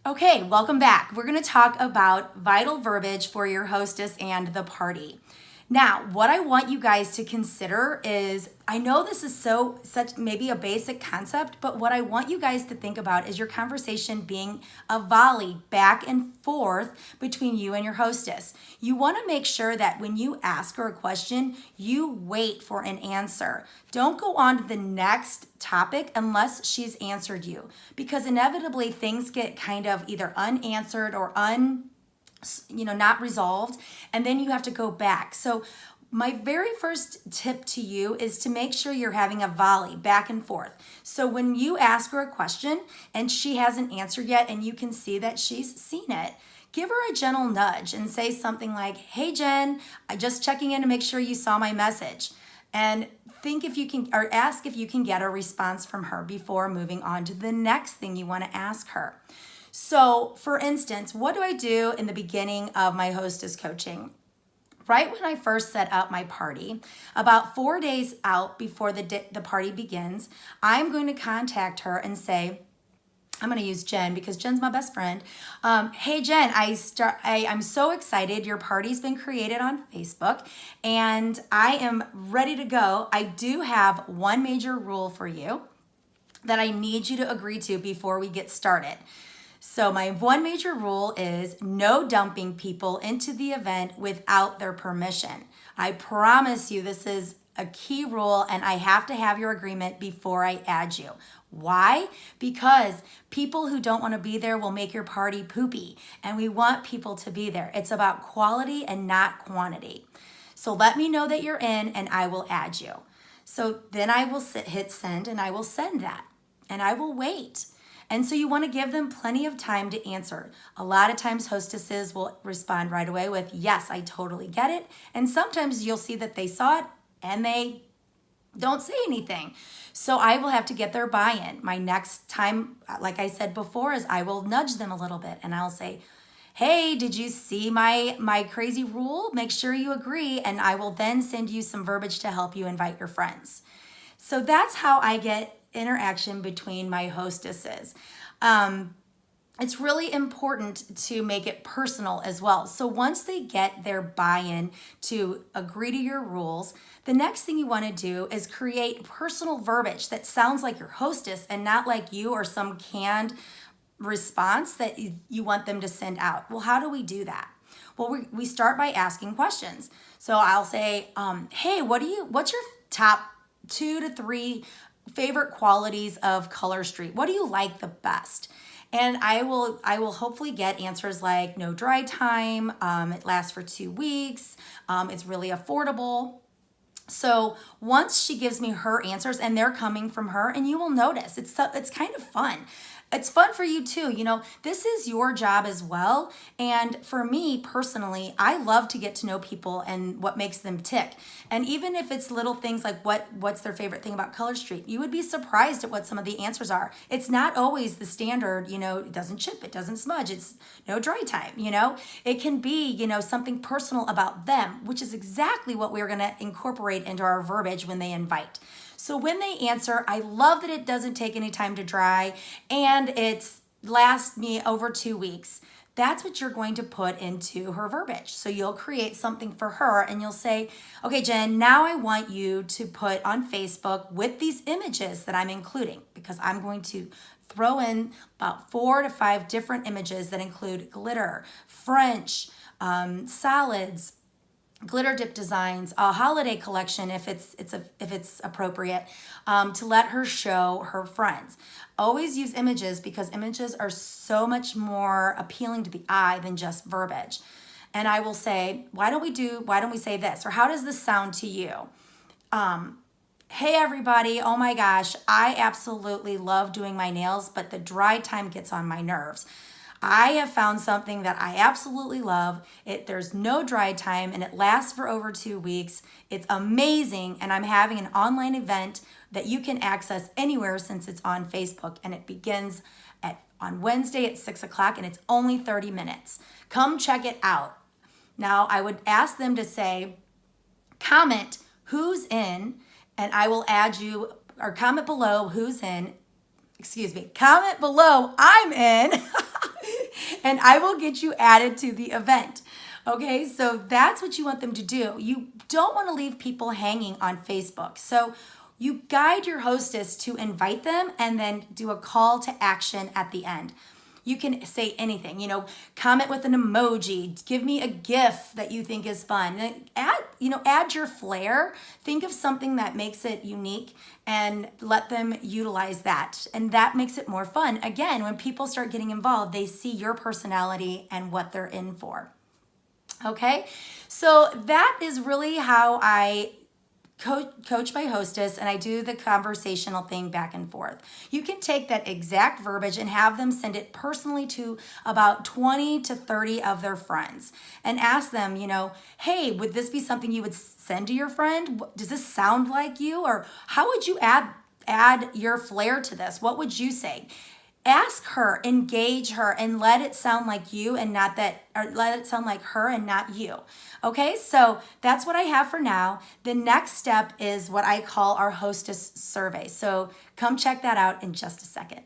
Okay, welcome back. We're going to talk about vital verbiage for your hostess and the party. Now, what I want you guys to consider is, I know this is such maybe a basic concept, but what I want you guys to think about is your conversation being a volley back and forth between you and your hostess. You want to make sure that when you ask her a question, you wait for an answer. Don't go on to the next topic unless she's answered you, because inevitably things get kind of either unanswered or not resolved, and then you have to go back. So my very first tip to you is to make sure you're having a volley back and forth. So when you ask her a question and she hasn't answered yet and you can see that she's seen it, give her a gentle nudge and say something like, "Hey Jen, I'm just checking in to make sure you saw my message." And think if you can, or ask if you can get a response from her before moving on to the next thing you want to ask her. So for instance, what do I do in the beginning of my hostess coaching? Right when I first set up my party, about 4 days out before the party begins, I'm going to contact her and say, I'm going to use Jen because Jen's my best friend. Hey Jen, I'm so excited. Your party's been created on Facebook and I am ready to go. I do have one major rule for you that I need you to agree to before we get started. So my one major rule is no dumping people into the event without their permission. I promise you this is a key rule and I have to have your agreement before I add you. Why? Because people who don't want to be there will make your party poopy, and we want people to be there. It's about quality and not quantity. So let me know that you're in and I will add you. So then I will hit send and I will send that and I will wait. And so you want to give them plenty of time to answer. A lot of times hostesses will respond right away with, "Yes, I totally get it." And sometimes you'll see that they saw it and they don't say anything. So I will have to get their buy-in. My next time, like I said before, is I will nudge them a little bit and I'll say, "Hey, did you see my crazy rule? Make sure you agree." And I will then send you some verbiage to help you invite your friends. So that's how I get interaction between my hostesses. It's really important to make it personal as well. So once they get their buy-in to agree to your rules, the next thing you want to do is create personal verbiage that sounds like your hostess and not like you or some canned response that you want them to send out. Well, how do we do that? Well, we start by asking questions. So I'll say, "Hey, what's your top 2 to 3 favorite qualities of Color Street? What do you like the best?" And I will hopefully get answers like no dry time, it lasts for 2 weeks, it's really affordable. So once she gives me her answers and they're coming from her, and you will notice it's kind of fun. It's fun for you too. This is your job as well. And for me personally, I love to get to know people and what makes them tick. And even if it's little things like what's their favorite thing about Color Street, you would be surprised at what some of the answers are. It's not always the standard, it doesn't chip, it doesn't smudge, it's no dry time, It can be, something personal about them, which is exactly what we're going to incorporate into our verbiage when they invite. So when they answer, I love that it doesn't take any time to dry and it lasts me over 2 weeks. That's what you're going to put into her verbiage. So you'll create something for her and you'll say, "Okay, Jen, now I want you to put on Facebook with these images that I'm including," because I'm going to throw in about 4 to 5 different images that include glitter, French, solids, glitter dip designs, a holiday collection if it's appropriate, to let her show her friends. Always use images because images are so much more appealing to the eye than just verbiage. And I will say, why don't we say this? Or how does this sound to you? "Hey everybody, oh my gosh, I absolutely love doing my nails, but the dry time gets on my nerves. I have found something that I absolutely love. There's no dry time and it lasts for over 2 weeks. It's amazing, and I'm having an online event that you can access anywhere since it's on Facebook, and it begins on Wednesday at 6 o'clock and it's only 30 minutes. Come check it out." Now I would ask them to say, comment who's in, and I will add you, or comment below who's in. Comment below I'm in. and I will get you added to the event. Okay, so that's what you want them to do. You don't want to leave people hanging on Facebook. So you guide your hostess to invite them and then do a call to action at the end. You can say anything, comment with an emoji, give me a GIF that you think is fun. Add your flair. Think of something that makes it unique and let them utilize that. And that makes it more fun. Again, when people start getting involved, they see your personality and what they're in for. Okay, so that is really how I coach my hostess, and I do the conversational thing back and forth. You can take that exact verbiage and have them send it personally to about 20 to 30 of their friends and ask them, hey, would this be something you would send to your friend? Does this sound like you? Or how would you add your flair to this? What would you say? Ask her, engage her, and let it sound like you and not that, or let it sound like her and not you. Okay, so that's what I have for now. The next step is what I call our hostess survey. So come check that out in just a second.